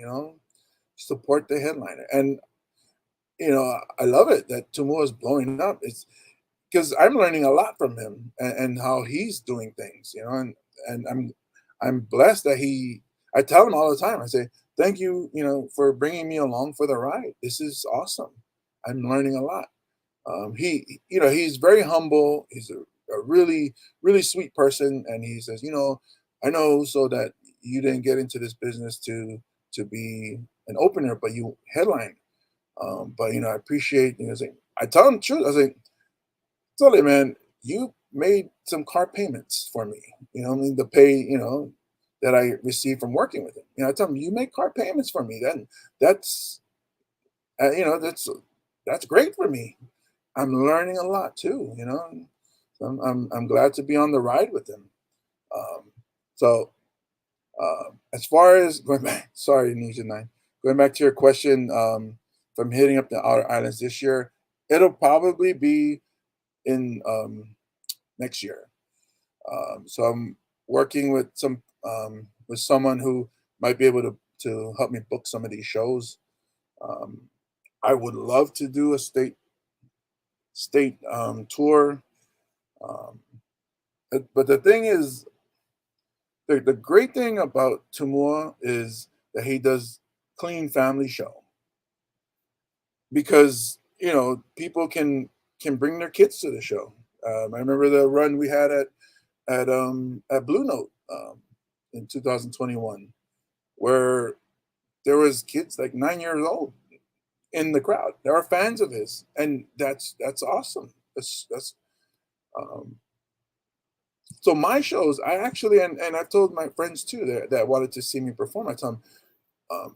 Support the headliner. And I love it that Tumua is blowing up. It's because I'm learning a lot from him, and how he's doing things. And I'm blessed that he. I tell him all the time. I say thank you, for bringing me along for the ride. This is awesome. I'm learning a lot. He's very humble. He's a really, really sweet person, and he says, I know so that you didn't get into this business to be an opener, but you headline. But I appreciate. I tell him the truth. I was like, tell him, man, you made some car payments for me. I mean, the pay, that I received from working with him. I tell him, you make car payments for me. Then that's, that's great for me. I'm learning a lot too. So I'm glad to be on the ride with him. Um, so as far as going back, sorry, Nisha Nine, going back to your question, from hitting up the outer islands this year, it'll probably be in next year. So I'm working with someone who might be able to help me book some of these shows. Um, I would love to do a state tour, um, but the thing is, the great thing about Tumua is that he does clean family show, because people can bring their kids to the show. I remember the run we had at Blue Note in 2021, where there was kids like 9 years old in the crowd. There are fans of his, and that's awesome. That's um, so my shows. I actually and I've told my friends too that wanted to see me perform. I tell them,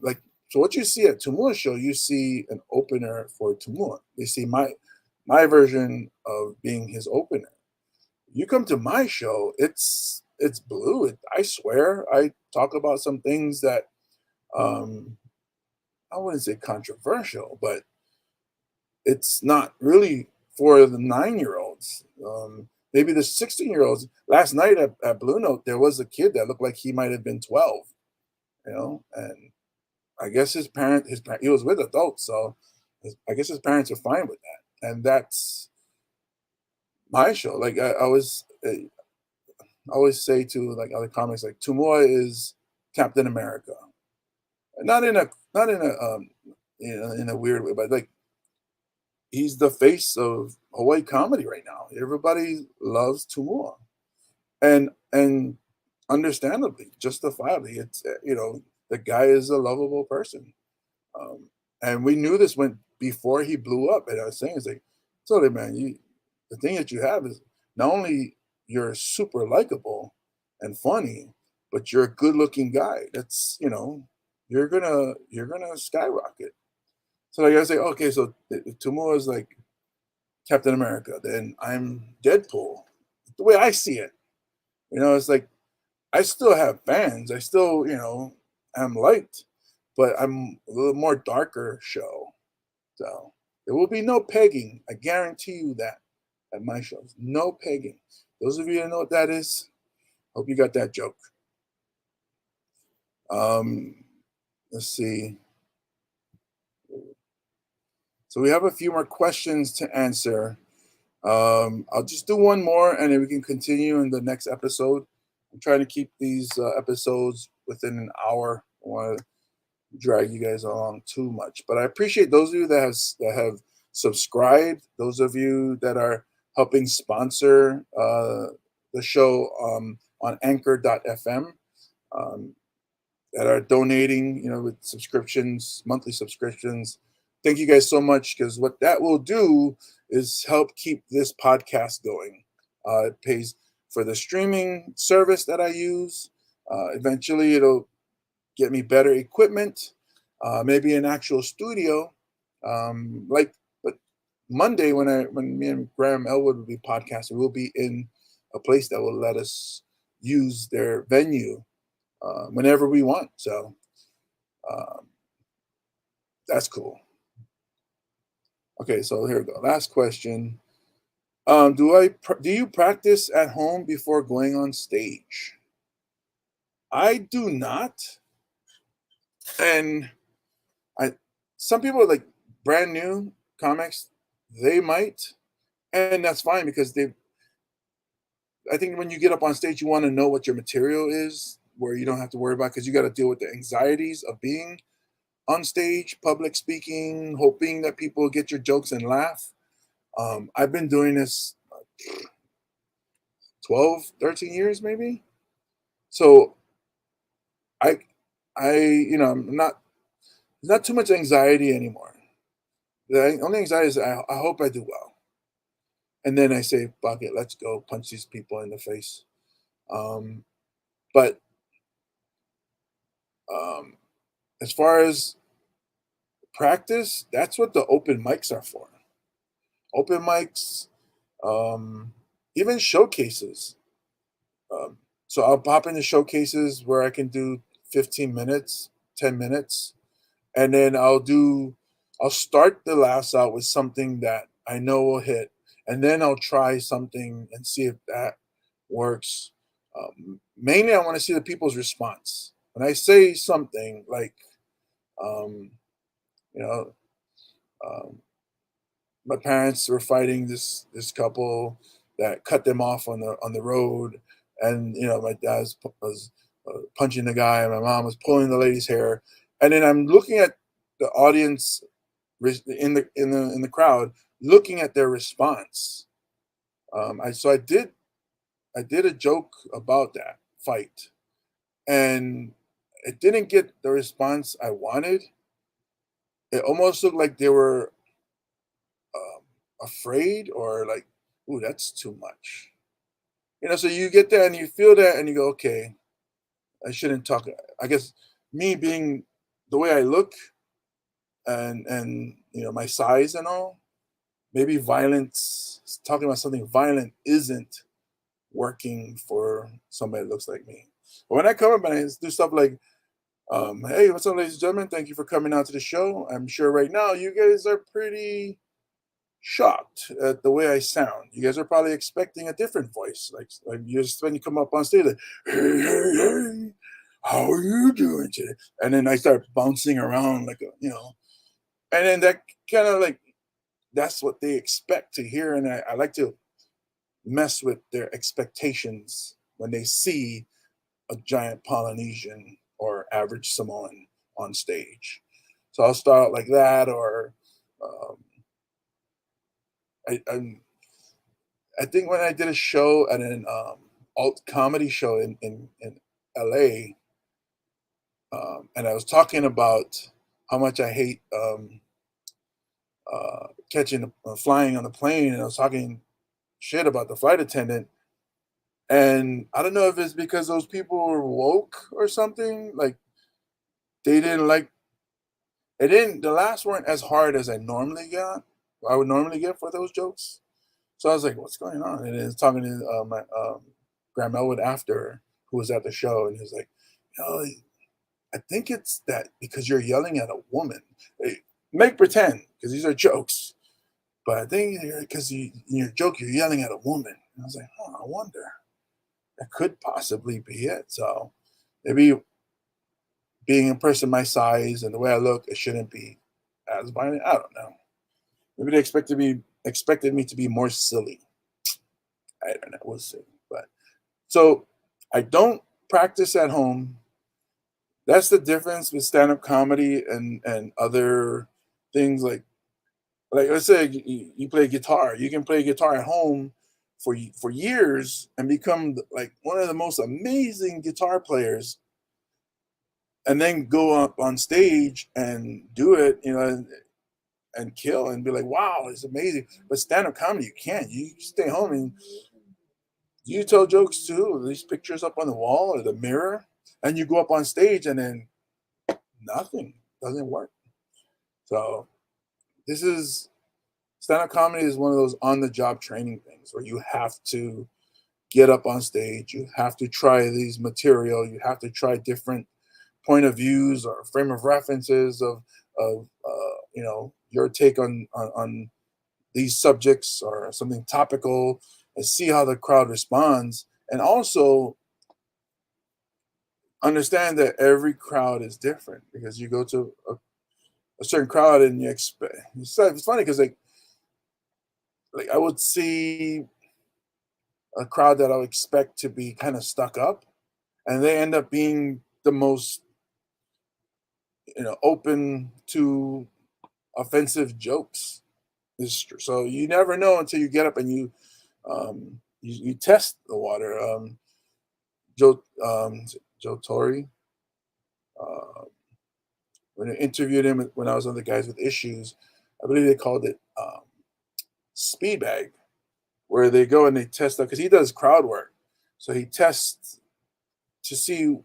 like, so what you see at Tumua's show, you see an opener for Tumua. They see my version of being his opener. You come to my show, it's blue. I swear, I talk about some things that um, I wouldn't say controversial, but it's not really for the 9-year-olds. Maybe the 16-year-olds. Last night at Blue Note, there was a kid that looked like he might have been 12. And I guess he was with adults, so I guess his parents are fine with that. And that's my show. Like I always say to like other comics, like Tumua is Captain America, not in a in a weird way, but like he's the face of Hawaii comedy right now. Everybody loves Tumua, and understandably, justifiably, it's the guy is a lovable person. Um, and we knew this went before he blew up. And I was saying, it's like, totally, man, the thing that you have is not only you're super likable and funny, but you're a good looking guy. That's, you're gonna skyrocket. So like I say, okay, so Tumu is like Captain America, then I'm Deadpool. The way I see it, it's like I still have fans. I still, am liked, but I'm a little more darker show. So there will be no pegging. I guarantee you that at my shows. No pegging. Those of you that know what that is, hope you got that joke. Let's see. So we have a few more questions to answer. I'll just do one more and then we can continue in the next episode. I'm trying to keep these episodes within an hour. I want to drag you guys along too much, but I appreciate those of you that have subscribed. Those of you that are helping sponsor the show on Anchor.fm, that are donating, with subscriptions, monthly subscriptions. Thank you guys so much, because what that will do is help keep this podcast going. It pays for the streaming service that I use. Eventually, it'll get me better equipment, maybe an actual studio. But Monday when me and Graham Elwood will be podcasting, we'll be in a place that will let us use their venue whenever we want. So that's cool. Okay, so here we go. Last question. Do you practice at home before going on stage? I do not. And some people are like brand new comics, they might, and that's fine, because I think when you get up on stage, you want to know what your material is, where you don't have to worry about, because you got to deal with the anxieties of being on stage, public speaking, hoping that people get your jokes and laugh. I've been doing this 12, 13 years maybe. So I, I'm not too much anxiety anymore. The only anxiety is I hope I do well. And then I say, fuck it, let's go punch these people in the face. But as far as practice, that's what the open mics are for. Open mics, even showcases. So I'll pop into showcases where I can do 15 minutes, 10 minutes, and then I'll start the laughs out with something that I know will hit, and then I'll try something and see if that works. Mainly, I want to see the people's response. When I say something like, um, you know, um, my parents were fighting this couple that cut them off on the road, and my dad was punching the guy, and my mom was pulling the lady's hair, and then I'm looking at the audience in the crowd, looking at their response. I did a joke about that fight, and it didn't get the response I wanted. It almost looked like they were afraid, or like, ooh, that's too much. So you get that and you feel that and you go, okay, I shouldn't talk. I guess me being the way I look, and my size and all, maybe violence, talking about something violent isn't working for somebody that looks like me. But when I come up and I do stuff like, hey, what's up, ladies and gentlemen? Thank you for coming out to the show. I'm sure right now you guys are pretty shocked at the way I sound. You guys are probably expecting a different voice, like just when you come up on stage, like, hey, hey, hey, how are you doing today? And then I start bouncing around like and then that kind of like, that's what they expect to hear, and I like to mess with their expectations when they see a giant Polynesian or average Samoan on stage. So I'll start out like that, or um, I think when I did a show at an alt comedy show in LA, and I was talking about how much I hate flying on the plane, and I was talking shit about the flight attendant. And I don't know if it's because those people were woke or something. Like they didn't like it. Didn't the laughs weren't as hard as I would normally get for those jokes. So I was like, "What's going on?" And then talking to my Grandma Elwood after, who was at the show, and he was like, I think it's that because you're yelling at a woman. Make pretend because these are jokes, but I think because in your joke you're yelling at a woman." And I was like, "Oh, I wonder. That could possibly be it." So maybe being a person my size and the way I look, it shouldn't be as violent. I don't know. Maybe they expected me to be more silly. I don't know. We'll see. But so I don't practice at home. That's the difference with stand-up comedy and other things like I said, you play guitar. You can play guitar at home for years and become like one of the most amazing guitar players, and then go up on stage and do it, and kill and be like, wow, it's amazing. But stand-up comedy, you can't. You stay home and you tell jokes too. These pictures up on the wall or the mirror, and you go up on stage and then nothing doesn't work. So this is stand-up comedy is one of those on-the-job training things where you have to get up on stage, you have to try these material, you have to try different point of views or frame of references of your take on these subjects or something topical, and see how the crowd responds, and also understand that every crowd is different because you go to a certain crowd and you expect. It's funny because like I would see a crowd that I would expect to be kind of stuck up, and they end up being the most open to offensive jokes. Is true. So you never know until you get up and you test the water. Joe Joe Torre, uh, when I interviewed him when I was on the Guys with Issues, I believe they called it speed bag, where they go and they test out because he does crowd work, so he tests to see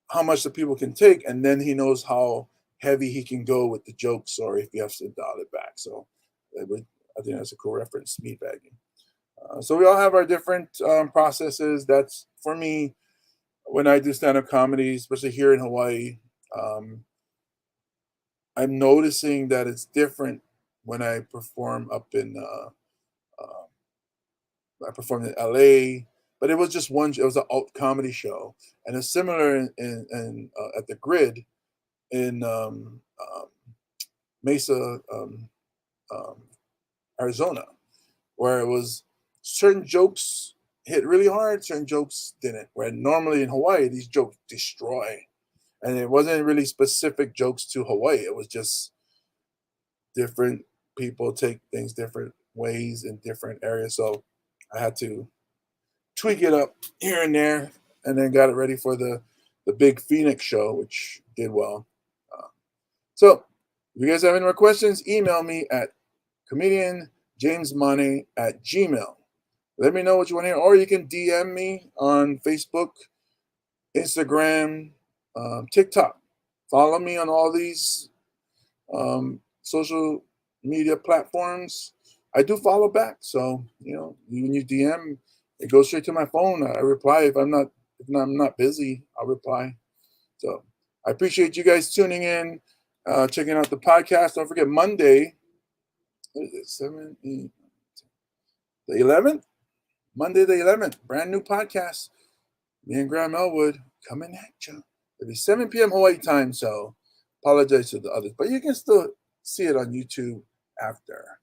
how much the people can take, and then he knows how heavy he can go with the jokes or if he has to dial it back. So I think that's a cool reference, speed bagging. So we all have our different processes. That's for me when I do stand-up comedy, especially here in Hawaii. Um, I'm noticing that it's different when I perform up in. I performed in LA, but it was just one. It was an alt comedy show, and it's similar at the Grid in Mesa, um, Arizona, where it was certain jokes hit really hard, certain jokes didn't. Where normally in Hawaii, these jokes destroy, and it wasn't really specific jokes to Hawaii. It was just different people take things different ways in different areas. So I had to tweak it up here and there, and then got it ready for the big Phoenix show, which did well. So if you guys have any more questions, email me at comedianjamesmoney@gmail. Let me know what you want to hear, or you can DM me on Facebook, Instagram, TikTok. Follow me on all these social media platforms. I do follow back, so when you DM, it goes straight to my phone. I reply if I'm not busy. I'll reply. So I appreciate you guys tuning in, checking out the podcast. Don't forget Monday. What is it? 7, 8, the 11th. Monday the 11th. Brand new podcast. Me and Graham Elwood coming at you. It'll be 7 p.m. Hawaii time. So apologize to the others, but you can still see it on YouTube after.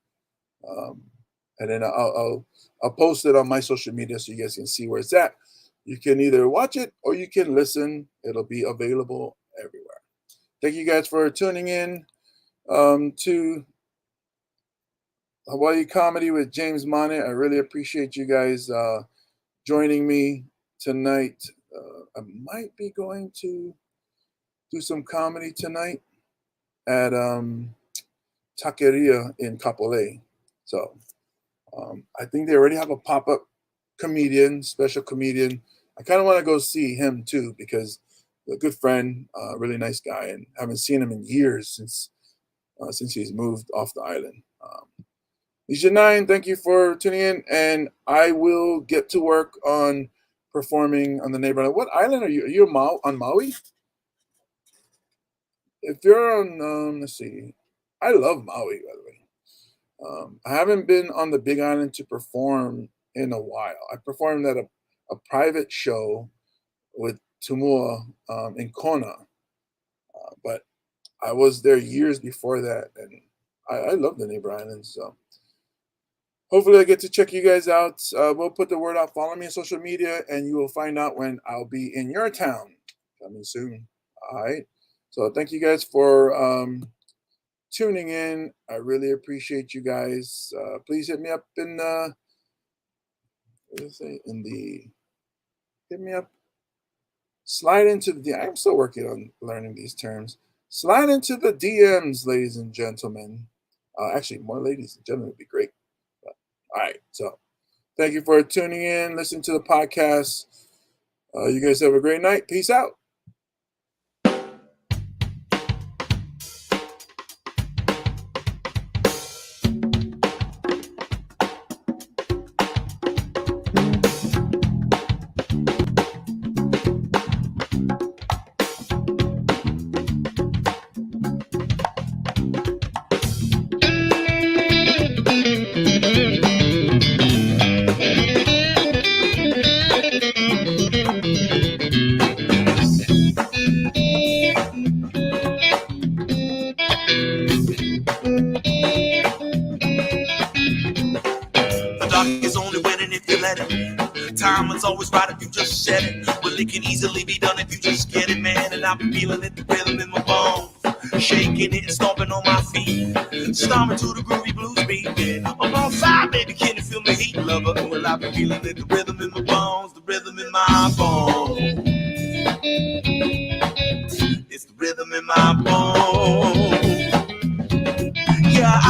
And then I'll post it on my social media so you guys can see where it's at. You can either watch it or you can listen. It'll be available everywhere. Thank you guys for tuning in to Hawaii Comedy with James Money. I really appreciate you guys joining me tonight. I might be going to do some comedy tonight at Taqueria in Kapolei. So I think they already have a pop-up comedian, special comedian. I kind of want to go see him too because a good friend, really nice guy, and haven't seen him in years since he's moved off the island. Leisha 9, thank you for tuning in, and I will get to work on performing on the neighborhood. What island are you? Are you on Maui? If you're on, let's see, I love Maui, by the way. I haven't been on the Big Island to perform in a while. I performed at a private show with Tumua in Kona, but I was there years before that, and I love the neighbor islands. So hopefully I get to check you guys out. We'll put the word out. Follow me on social media, and you will find out when I'll be in your town coming soon. All right. So thank you guys for tuning in. I really appreciate you guys. Please hit me up in hit me up. Slide into the. I'm still working on learning these terms. Slide into the DMs, ladies and gentlemen. Actually, more ladies and gentlemen would be great. But, all right. So thank you for tuning in. Listen to the podcast. You guys have a great night. Peace out. Time is always right if you just said it. Well, it can easily be done if you just get it, man. And I've been feeling it, the rhythm in my bones, shaking it and stomping on my feet, stomping to the groovy blues beat. Yeah, I'm on fire, baby. Can you feel me heat, lover? Well, I've been feeling it, the rhythm in my bones, the rhythm